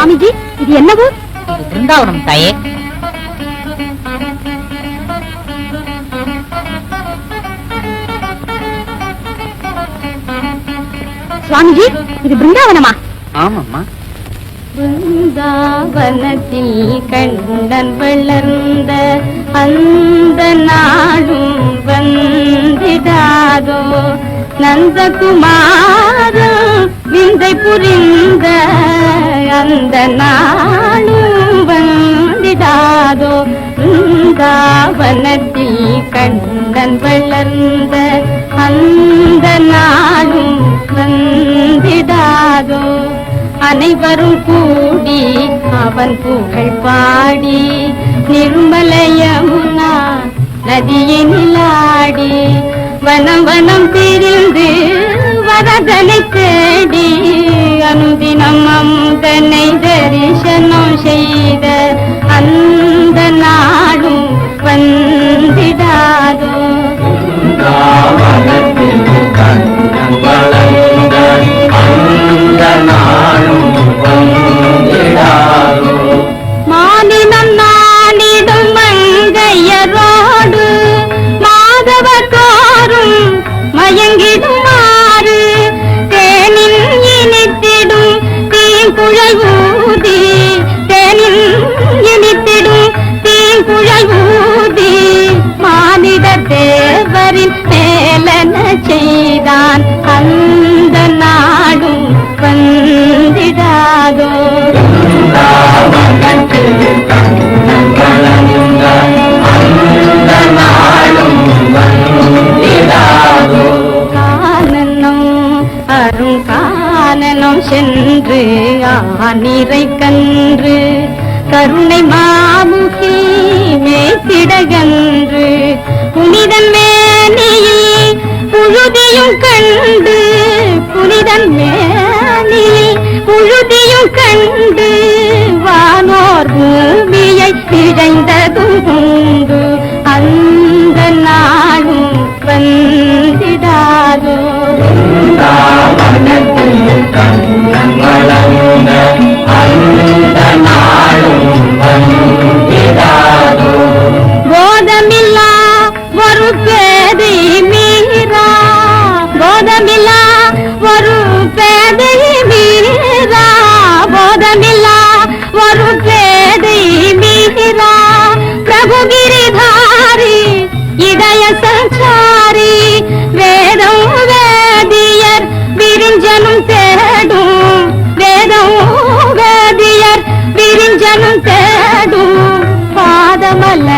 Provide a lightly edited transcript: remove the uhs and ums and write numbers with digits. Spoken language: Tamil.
சுவாமிஜி, இது என்னவோ? இது பிருந்தாவனம் தாயே. சுவாமிஜி, இது பிருந்தாவனமா? ஆமாம்மா. பிருந்தாவனத்தில் கண்ணன் வளர்ந்த அந்த நாளும் வந்திடாதோ, நந்தகுமாரன் விந்தை புரிந்த அந்த நாளும் வந்திடாதோ, பிருந்தாவனத்தில் கண்ணன் வளர்ந்த அந்த நாளும் வந்திடாதோ, அனைவரும் கூடி அவன் புகழ் பாடி நிர்மல யமுனா நதியினிலாடி வனம் வனம் திரிந்து வரதனை தேடி அனுதினம் அமுதனை தரிசனம் செய்த அந்த நாடும் வந்திடாதோ, மானினம் நானிடும் மங்கையரோடு மாதவர் தோறும் மயங்கிடுமாறு தேனின் இனித்திடும் தீங்குழல் ஊதி, தேனின் இனித்திடும் தீங்குழல் ஊதி மானிட தேவரின் மேலன செய்தான் அந்த நாடும் வந்திடாதோ, கானனம் அருங்கானனம் சென்று ஆனிரை கன்று கருணை மாமுகி மேத்திடகன்று புனிதன் மேனியில் புழுதியும் கண்டு, புனிதன் மேனியில் புழுதியும் கண்டு வானோர் பூமியை இழைந்ததும் உண்டு அந்த நாளும் வந்திடாதோ, போதமில்லா ஒரு பேதை மீரா, போதமில்லா ஒரு பேதை மீரா, போதமில்லா ஒரு பேதை மீரா, பிரபு கிரிதாரி இதய சஞ்சாரி வேதம் வேதியர் விரிஞ்சனும் தேடும், வேதம் வேதியர் விரிஞ்சனும் தேடும் பாதமல